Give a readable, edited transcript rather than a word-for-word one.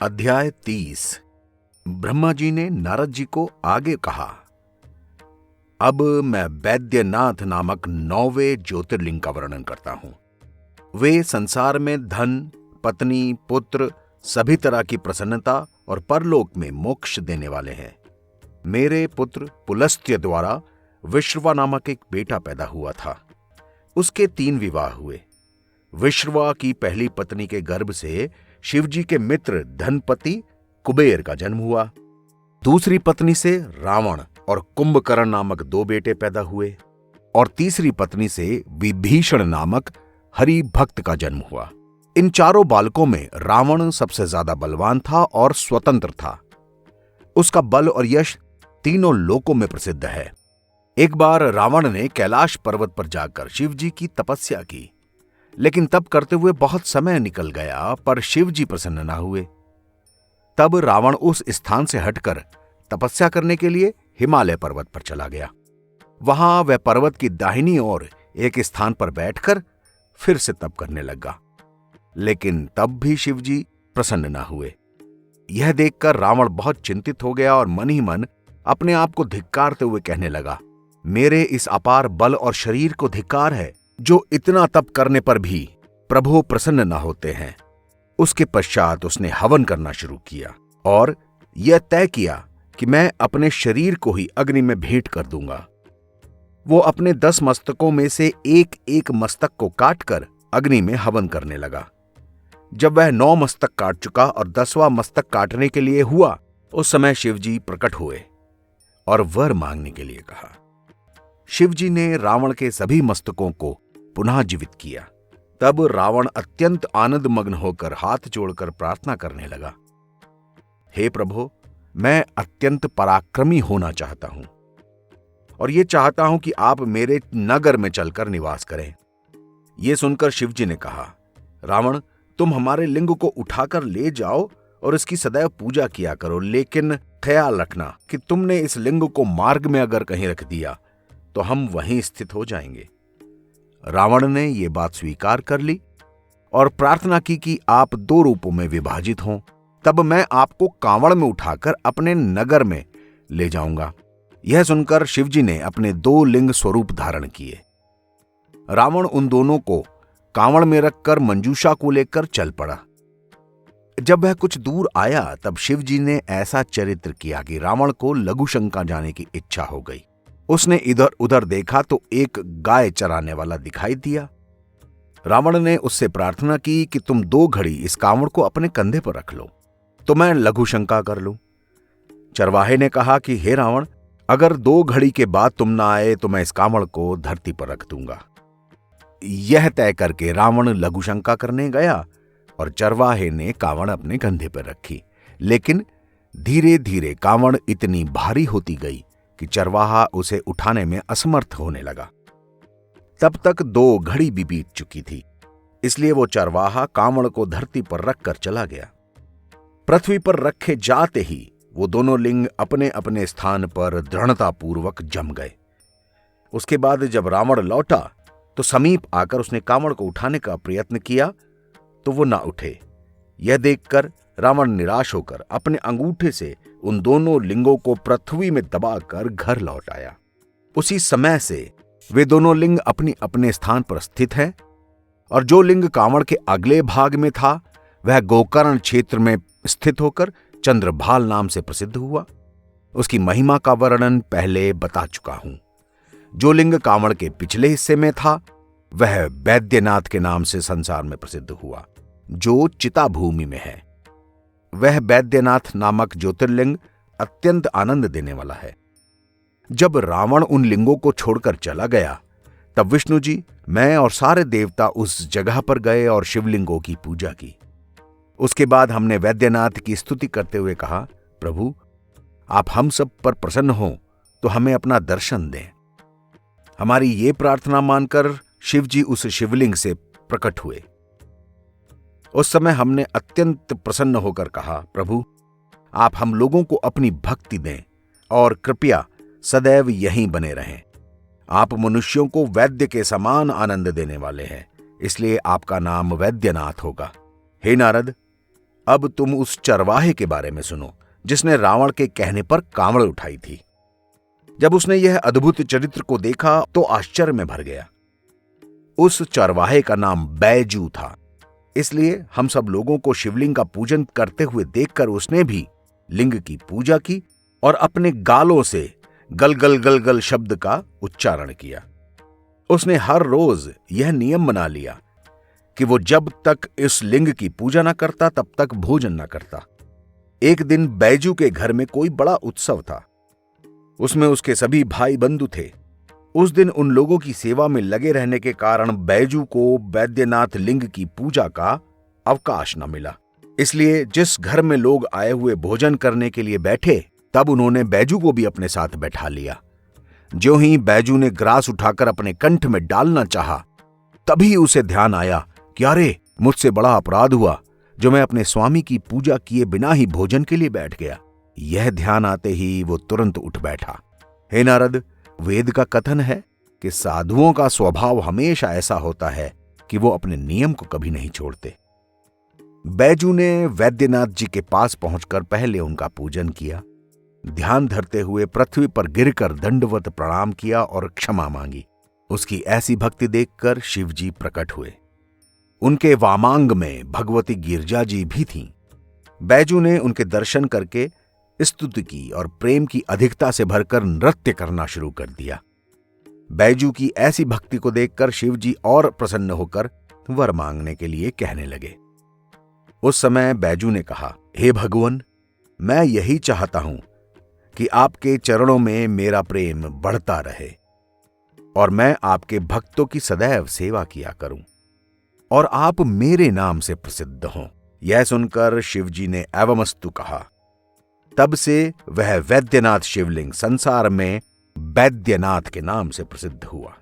अध्याय 30। ब्रह्मा जी ने नारद जी को आगे कहा, अब मैं वैद्यनाथ नामक 9वें ज्योतिर्लिंग का वर्णन करता हूं। वे संसार में धन, पत्नी, पुत्र, सभी तरह की प्रसन्नता और परलोक में मोक्ष देने वाले हैं। मेरे पुत्र पुलस्त्य द्वारा विश्रवा नामक एक बेटा पैदा हुआ था। उसके 3 विवाह हुए। विश्रवा की पहली पत्नी के गर्भ से शिवजी के मित्र धनपति कुबेर का जन्म हुआ। दूसरी पत्नी से रावण और कुंभकर्ण नामक 2 बेटे पैदा हुए और तीसरी पत्नी से विभीषण नामक हरि भक्त का जन्म हुआ। इन चारों बालकों में रावण सबसे ज्यादा बलवान था और स्वतंत्र था। उसका बल और यश तीनों लोकों में प्रसिद्ध है। एक बार रावण ने कैलाश पर्वत पर जाकर शिवजी की तपस्या की, लेकिन तब करते हुए बहुत समय निकल गया, पर शिवजी प्रसन्न न हुए। तब रावण उस स्थान से हटकर तपस्या करने के लिए हिमालय पर्वत पर चला गया। वहां वह पर्वत की दाहिनी ओर एक स्थान पर बैठकर फिर से तप करने लगा, लेकिन तब भी शिवजी प्रसन्न न हुए। यह देखकर रावण बहुत चिंतित हो गया और मन ही मन अपने आप को धिक्कारते हुए कहने लगा, मेरे इस अपार बल और शरीर को धिक्कार है, जो इतना तप करने पर भी प्रभु प्रसन्न न होते हैं। उसके पश्चात उसने हवन करना शुरू किया और यह तय किया कि मैं अपने शरीर को ही अग्नि में भेंट कर दूंगा। वो अपने 10 मस्तकों में से एक एक मस्तक को काटकर अग्नि में हवन करने लगा। जब वह 9 मस्तक काट चुका और 10वां मस्तक काटने के लिए हुआ, उस समय शिवजी प्रकट हुए और वर मांगने के लिए कहा। शिवजी ने रावण के सभी मस्तकों को पुनः जीवित किया। तब रावण अत्यंत आनंद मग्न होकर हाथ जोड़कर प्रार्थना करने लगा, हे प्रभु, मैं अत्यंत पराक्रमी होना चाहता हूं और यह चाहता हूं कि आप मेरे नगर में चलकर निवास करें। यह सुनकर शिवजी ने कहा, रावण, तुम हमारे लिंग को उठाकर ले जाओ और इसकी सदैव पूजा किया करो, लेकिन ख्याल रखना कि तुमने इस लिंग को मार्ग में अगर कहीं रख दिया तो हम वहीं स्थित हो जाएंगे। रावण ने यह बात स्वीकार कर ली और प्रार्थना की कि आप 2 रूपों में विभाजित हों, तब मैं आपको कांवड़ में उठाकर अपने नगर में ले जाऊंगा। यह सुनकर शिवजी ने अपने 2 लिंग स्वरूप धारण किए। रावण उन दोनों को कांवड़ में रखकर मंजूषा को लेकर चल पड़ा। जब वह कुछ दूर आया, तब शिवजी ने ऐसा चरित्र किया कि रावण को लघुशंका जाने की इच्छा हो गई। उसने इधर उधर देखा तो एक गाय चराने वाला दिखाई दिया। रावण ने उससे प्रार्थना की कि तुम 2 घड़ी इस कांवड़ को अपने कंधे पर रख लो तो मैं लघुशंका कर लूं। चरवाहे ने कहा कि हे रावण, अगर 2 घड़ी के बाद तुम ना आए तो मैं इस कांवड़ को धरती पर रख दूंगा। यह तय करके रावण लघुशंका करने गया और चरवाहे ने कांवड़ अपने कंधे पर रखी, लेकिन धीरे धीरे कांवड़ इतनी भारी होती गई कि चरवाहा उसे उठाने में असमर्थ होने लगा। तब तक 2 घड़ी भी बीत चुकी थी, इसलिए वो चरवाहा कांवड़ को धरती पर रखकर चला गया। पृथ्वी पर रखे जाते ही वो दोनों लिंग अपने अपने स्थान पर दृढ़तापूर्वक जम गए। उसके बाद जब रावण लौटा तो समीप आकर उसने कांवड़ को उठाने का प्रयत्न किया तो वो ना उठे। यह देखकर रावण निराश होकर अपने अंगूठे से उन दोनों लिंगों को पृथ्वी में दबाकर घर लौट आया। उसी समय से वे दोनों लिंग अपनी अपने स्थान पर स्थित हैं और जो लिंग कांवड़ के अगले भाग में था वह गोकर्ण क्षेत्र में स्थित होकर चंद्रभाल नाम से प्रसिद्ध हुआ। उसकी महिमा का वर्णन पहले बता चुका हूं। जो लिंग कांवड़ के पिछले हिस्से में था वह वैद्यनाथ के नाम से संसार में प्रसिद्ध हुआ, जो चिता भूमि में है। वह वैद्यनाथ नामक ज्योतिर्लिंग अत्यंत आनंद देने वाला है। जब रावण उन लिंगों को छोड़कर चला गया, तब विष्णु जी, मैं और सारे देवता उस जगह पर गए और शिवलिंगों की पूजा की। उसके बाद हमने वैद्यनाथ की स्तुति करते हुए कहा, प्रभु, आप हम सब पर प्रसन्न हो तो हमें अपना दर्शन दें। हमारी ये प्रार्थना मानकर शिवजी उस शिवलिंग से प्रकट हुए। उस समय हमने अत्यंत प्रसन्न होकर कहा, प्रभु, आप हम लोगों को अपनी भक्ति दें और कृपया सदैव यहीं बने रहें। आप मनुष्यों को वैद्य के समान आनंद देने वाले हैं, इसलिए आपका नाम वैद्यनाथ होगा। हे नारद, अब तुम उस चरवाहे के बारे में सुनो जिसने रावण के कहने पर कांवड़ उठाई थी। जब उसने यह अद्भुत चरित्र को देखा तो आश्चर्य में भर गया। उस चरवाहे का नाम बैजू था, इसलिए हम सब लोगों को शिवलिंग का पूजन करते हुए देखकर उसने भी लिंग की पूजा की और अपने गालों से गल गल गल गल शब्द का उच्चारण किया। उसने हर रोज यह नियम बना लिया कि वो जब तक इस लिंग की पूजा न करता तब तक भोजन न करता। एक दिन बैजू के घर में कोई बड़ा उत्सव था। उसमें उसके सभी भाई बंधु थे। उस दिन उन लोगों की सेवा में लगे रहने के कारण बैजू को वैद्यनाथ लिंग की पूजा का अवकाश न मिला। इसलिए जिस घर में लोग आए हुए भोजन करने के लिए बैठे, तब उन्होंने बैजू को भी अपने साथ बैठा लिया। ज्यों ही बैजू ने ग्रास उठाकर अपने कंठ में डालना चाहा, तभी उसे ध्यान आया कि अरे, मुझसे बड़ा अपराध हुआ जो मैं अपने स्वामी की पूजा किए बिना ही भोजन के लिए बैठ गया। यह ध्यान आते ही वो तुरंत उठ बैठा। हे नारद, वेद का कथन है कि साधुओं का स्वभाव हमेशा ऐसा होता है कि वो अपने नियम को कभी नहीं छोड़ते। बैजू ने वैद्यनाथ जी के पास पहुंचकर पहले उनका पूजन किया, ध्यान धरते हुए पृथ्वी पर गिरकर दंडवत प्रणाम किया और क्षमा मांगी। उसकी ऐसी भक्ति देखकर शिव जी प्रकट हुए। उनके वामांग में भगवती गिरजा जी भी थीं। बैजू ने उनके दर्शन करके स्तुति की और प्रेम की अधिकता से भरकर नृत्य करना शुरू कर दिया। बैजू की ऐसी भक्ति को देखकर शिव जी और प्रसन्न होकर वर मांगने के लिए कहने लगे। उस समय बैजू ने कहा, हे भगवान, मैं यही चाहता हूं कि आपके चरणों में मेरा प्रेम बढ़ता रहे और मैं आपके भक्तों की सदैव सेवा किया करूं और आप मेरे नाम से प्रसिद्ध हों। यह सुनकर शिवजी ने एवमस्तु कहा। तब से वह वैद्यनाथ शिवलिंग संसार में वैद्यनाथ के नाम से प्रसिद्ध हुआ।